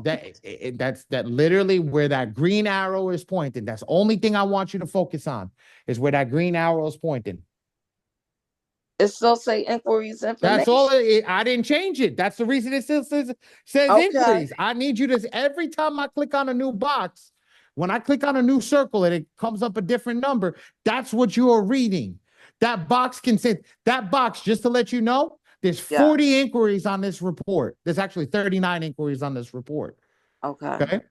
[SPEAKER 1] That's literally where that green arrow is pointing. That's the only thing I want you to focus on is where that green arrow is pointing.
[SPEAKER 10] It still say inquiries information.
[SPEAKER 1] That's all. I didn't change it. That's the reason it still says
[SPEAKER 10] Okay.
[SPEAKER 1] inquiries. I need you to, every time I click on a new box, when I click on a new circle and it comes up a different number, that's what you are reading. That box can say, that box, just to let you know, there's 40 inquiries on this report. There's actually 39 inquiries on this report. Okay.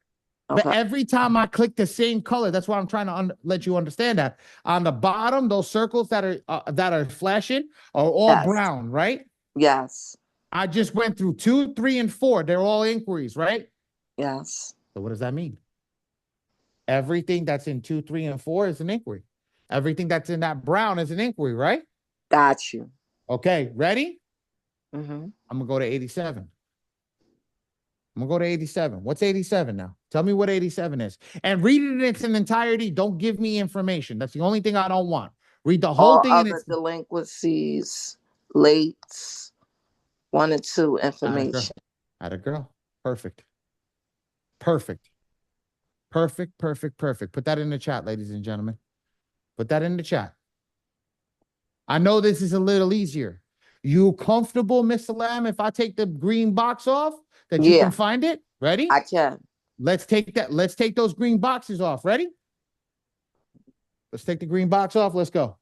[SPEAKER 1] But every time I click the same color, that's why I'm trying to let you understand that. On the bottom, those circles that are flashing are all brown, right?
[SPEAKER 10] Yes.
[SPEAKER 1] I just went through 2, 3, and 4. They're all inquiries, right?
[SPEAKER 10] Yes.
[SPEAKER 1] So what does that mean? Everything that's in 2, 3, and 4 is an inquiry. Everything that's in that brown is an inquiry, right?
[SPEAKER 10] Got you.
[SPEAKER 1] Okay, ready?
[SPEAKER 10] Mm-hmm.
[SPEAKER 1] I'm gonna go to 87. I'm gonna go to 87. What's 87 now? Tell me what 87 is. And read it in its entirety. Don't give me information. That's the only thing I don't want. Read the whole thing in its
[SPEAKER 10] delinquencies, lates, 1 and 2 information.
[SPEAKER 1] Atta girl. Perfect. Perfect. Put that in the chat, ladies and gentlemen. Put that in the chat. I know this is a little easier. You comfortable, Mr. Lamb, if I take the green box off, that you can find it? Ready?
[SPEAKER 10] I can.
[SPEAKER 1] Let's take those green boxes off. Ready? Let's take the green box off. Let's go.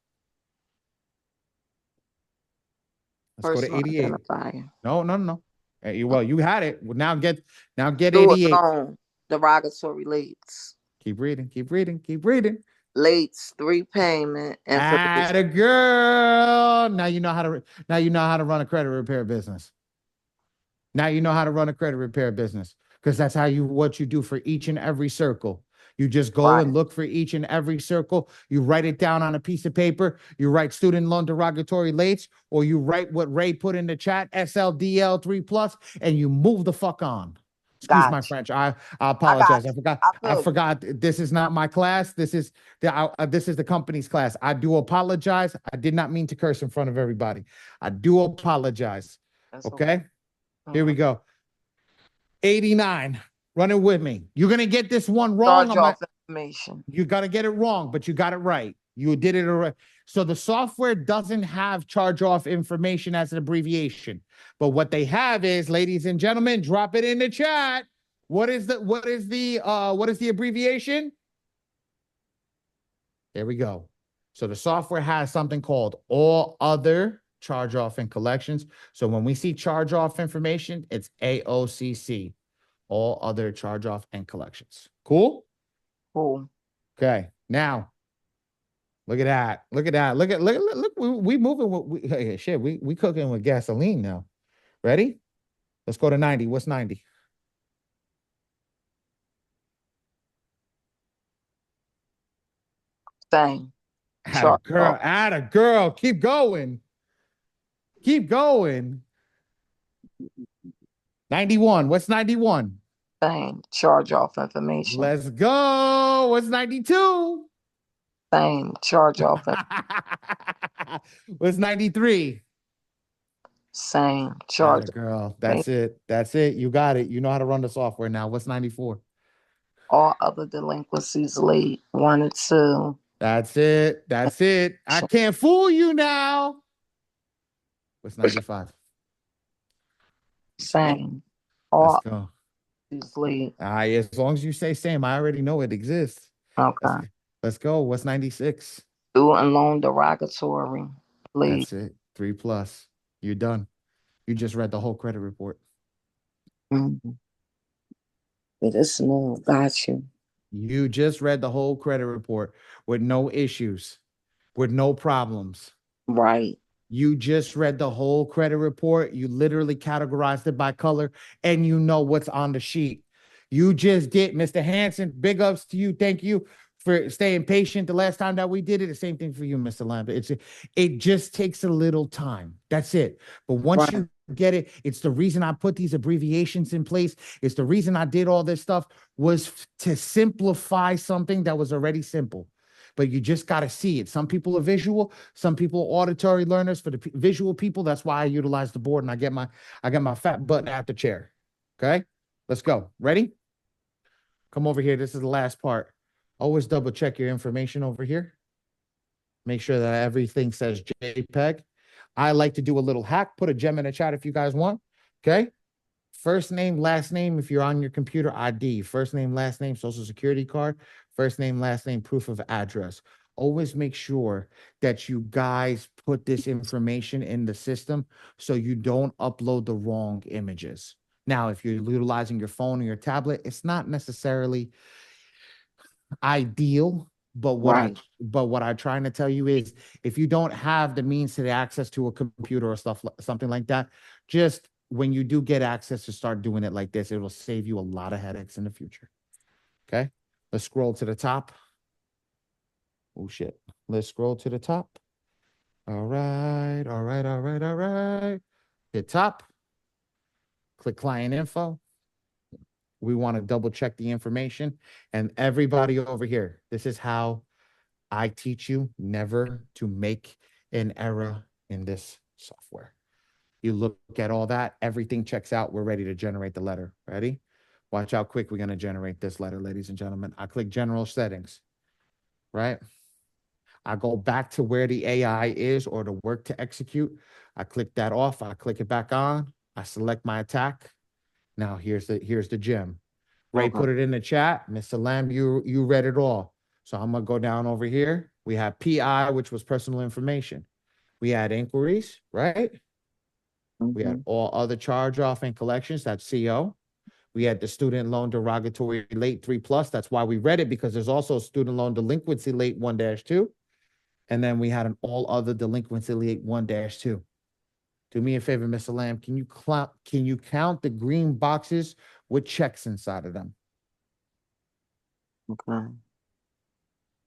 [SPEAKER 1] Let's go to 88. No. Well, you had it. Well, now get 88.
[SPEAKER 10] Derogatory lates.
[SPEAKER 1] Keep reading.
[SPEAKER 10] Lates, 3 payment.
[SPEAKER 1] Atta girl. Now you know how to run a credit repair business. Because that's what you do for each and every circle. You just go and look for each and every circle. You write it down on a piece of paper. You write student loan derogatory lates, or you write what Ray put in the chat, SLDL 3+, and you move the fuck on. Excuse my French. I apologize. I forgot. This is not my class. This is the company's class. I do apologize. I did not mean to curse in front of everybody. I do apologize. Okay. Here we go. 89. Running with me. You're going to get this one wrong. You got to get it wrong, but you got it right. You did it right. So the software doesn't have charge off information as an abbreviation, but what they have is, ladies and gentlemen, drop it in the chat. What is the abbreviation? There we go. So the software has something called all other charge off and collections. So when we see charge off information, it's AOCC. all other charge off and collections. Cool?
[SPEAKER 10] Cool.
[SPEAKER 1] Okay. Now, look at that. Look at that. Look. We moving with hey, shit. We cooking with gasoline now. Ready? Let's go to 90. What's 90?
[SPEAKER 10] Same.
[SPEAKER 1] Atta girl. Atta girl. Keep going. Keep going. 91. What's 91?
[SPEAKER 10] Same. Charge off information.
[SPEAKER 1] Let's go. What's 92?
[SPEAKER 10] Same. Charge off.
[SPEAKER 1] What's 93?
[SPEAKER 10] Same. Charge.
[SPEAKER 1] Atta girl. That's it. That's it. You got it. You know how to run the software now. What's 94?
[SPEAKER 10] All other delinquencies late 1 and 2.
[SPEAKER 1] That's it. That's it. I can't fool you now. What's 95?
[SPEAKER 10] Same.
[SPEAKER 1] Let's
[SPEAKER 10] All
[SPEAKER 1] go.
[SPEAKER 10] late.
[SPEAKER 1] As long as you say same, I already know it exists.
[SPEAKER 10] Okay.
[SPEAKER 1] Let's go. What's 96?
[SPEAKER 10] Student loan derogatory. Late.
[SPEAKER 1] That's it. 3+. You're done. You just read the whole credit report.
[SPEAKER 10] Mm-hmm. It is new. Got you.
[SPEAKER 1] You just read the whole credit report with no issues, with no problems.
[SPEAKER 10] Right.
[SPEAKER 1] You just read the whole credit report. You literally categorized it by color and you know what's on the sheet. You just did, Mr. Hanson. Big ups to you. Thank you for staying patient the last time that we did it. The same thing for you, Mr. Lambert. It just takes a little time. That's it. But once you get it, it's the reason I put these abbreviations in place. It's the reason I did all this stuff was to simplify something that was already simple. But you just got to see it. Some people are visual, some people are auditory learners. For the visual people, that's why I utilize the board and I get my fat butt out the chair. Okay, let's go. Ready? Come over here. This is the last part. Always double check your information over here. Make sure that everything says JPEG. I like to do a little hack. Put a gem in the chat if you guys want. Okay. First name, last name, if you're on your computer, ID. First name, last name, social security card. First name, last name, proof of address. Always make sure that you guys put this information in the system so you don't upload the wrong images. Now, if you're utilizing your phone or your tablet, it's not necessarily ideal, but what I'm trying to tell you is if you don't have the means to the access to a computer or something like that, just when you do get access to start doing it like this, it will save you a lot of headaches in the future. Okay, let's scroll to the top. Oh shit, let's scroll to the top. All right. Hit top, click client info. We want to double check the information. And everybody over here, this is how I teach you never to make an error in this software. You look at all that, everything checks out. We're ready to generate the letter. Ready? Watch how quick we're going to generate this letter, ladies and gentlemen. I click general settings, right? I go back to where the AI is or the work to execute. I click that off. I click it back on. I select my attack. Now here's the gem. Ray put it in the chat. Mr. Lamb, you read it all. So I'm gonna go down over here. We have PI, which was personal information. We had inquiries, right? We had all other charge off and collections. That's CO. We had the student loan derogatory late 3+. That's why we read it, because there's also student loan delinquency late 1-2. And then we had an all other delinquency late 1-2. Do me a favor, Mr. Lamb. Can you count the green boxes with checks inside of them?
[SPEAKER 10] Okay.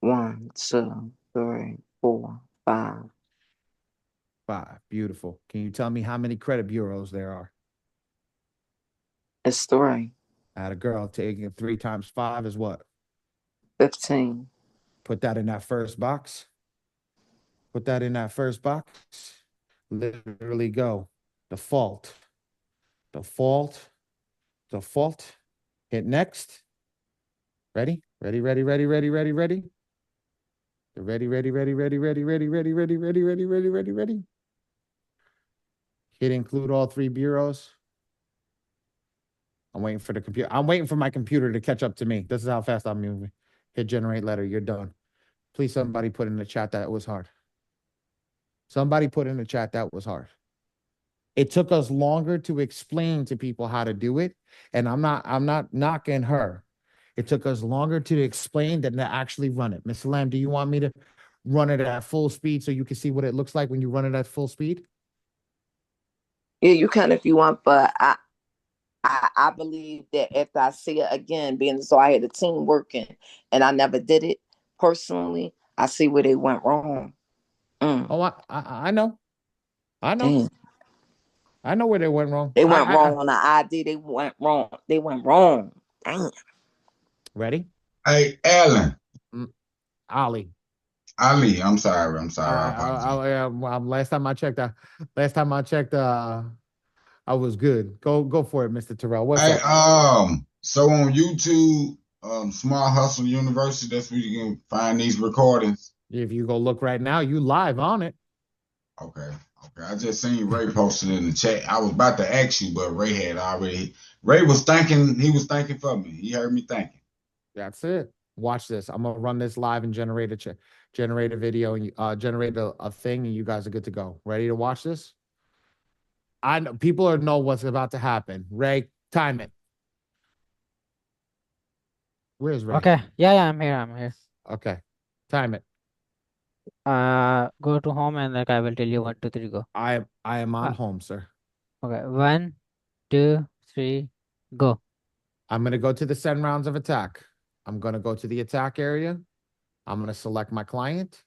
[SPEAKER 10] 1, 2, 3, 4, 5.
[SPEAKER 1] 5. Beautiful. Can you tell me how many credit bureaus there are?
[SPEAKER 10] It's 3.
[SPEAKER 1] Atta girl, taking 3 times 5 is what?
[SPEAKER 10] 15.
[SPEAKER 1] Put that in that first box. Put that in that first box. Literally go. Default. Hit next. Ready? Ready. Hit include all 3 bureaus. I'm waiting for the computer. I'm waiting for my computer to catch up to me. This is how fast I'm moving. Hit generate letter. You're done. Please, somebody put in the chat that it was hard. Somebody put in the chat that was hard. It took us longer to explain to people how to do it. And I'm not knocking her. It took us longer to explain than to actually run it. Miss Lamb, do you want me to run it at full speed so you can see what it looks like when you run it at full speed?
[SPEAKER 10] Yeah, you can if you want, but I believe that if I see it again, being so I had a team working and I never did it personally, I see where they went wrong.
[SPEAKER 1] Oh, I know. I know.
[SPEAKER 10] Damn.
[SPEAKER 1] I know where they went wrong.
[SPEAKER 10] They went wrong on the ID. They went wrong. They went wrong. Damn.
[SPEAKER 1] Ready?
[SPEAKER 3] Hey, Alan.
[SPEAKER 1] Ali.
[SPEAKER 3] Ali, I'm sorry. I apologize.
[SPEAKER 1] Last time I checked, I was good. Go for it, Mr. Terrell. What's
[SPEAKER 3] Hey,
[SPEAKER 1] up?
[SPEAKER 3] so on YouTube, Small Hustle University, that's where you can find these recordings.
[SPEAKER 1] If you go look right now, you live on it.
[SPEAKER 3] Okay. I just seen Ray posted in the chat. I was about to ask you, but Ray was thinking, he was thinking for me. He heard me thinking.
[SPEAKER 1] That's it. Watch this. I'm gonna run this live and generate a video and generate a thing, and you guys are good to go. Ready to watch this? I know people know what's about to happen. Ray, time it. Where's Ray?
[SPEAKER 2] Okay. Yeah, I'm here.
[SPEAKER 1] Okay, time it.
[SPEAKER 2] Go to home and like I will tell you 1, 2, 3, go.
[SPEAKER 1] I am on
[SPEAKER 2] Uh,
[SPEAKER 1] home, sir.
[SPEAKER 2] Okay. 1, 2, 3, go.
[SPEAKER 1] I'm gonna go to the send rounds of attack. I'm gonna go to the attack area. I'm gonna select my client.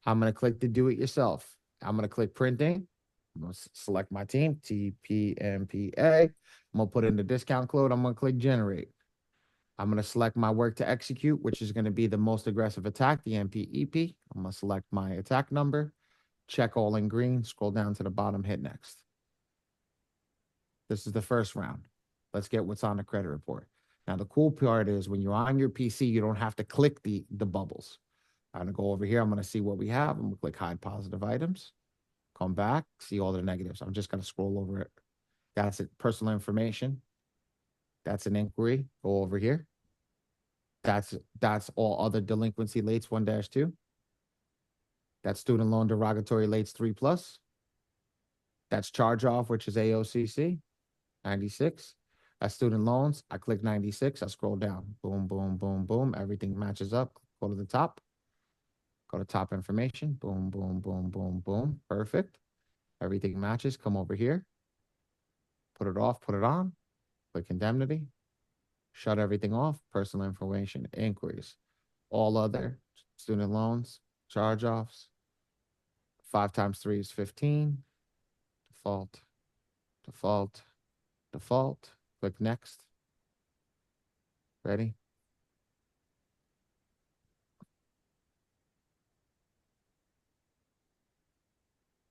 [SPEAKER 1] I'm gonna click the do it yourself. I'm gonna click printing. I'm gonna select my team, TPMPA. I'm gonna put in the discount code. I'm gonna click generate. I'm gonna select my work to execute, which is gonna be the most aggressive attack, the MPEP. I'm gonna select my attack number, check all in green, scroll down to the bottom, hit next. This is the first round. Let's get what's on the credit report. Now, the cool part is when you're on your PC, you don't have to click the bubbles. I'm gonna go over here. I'm gonna see what we have. I'm gonna click hide positive items. Come back, see all the negatives. I'm just gonna scroll over it. That's it. Personal information. That's an inquiry. Go over here. That's all other delinquency lates 1-2. That's student loan derogatory lates 3+. That's charge off, which is AOCC 96. That's student loans. I click 96. I scroll down. Boom, boom, boom, boom. Everything matches up. Go to the top. Go to top information. Boom, boom, boom, boom, boom. Perfect. Everything matches. Come over here. Put it off. Put it on. Click indemnity. Shut everything off. Personal information. Inquiries. All other student loans. Charge offs. 5 times 3 is 15. Default. Default. Default. Click next. Ready?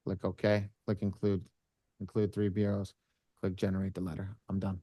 [SPEAKER 1] Click OK. Click include 3 bureaus. Click generate the letter. I'm done.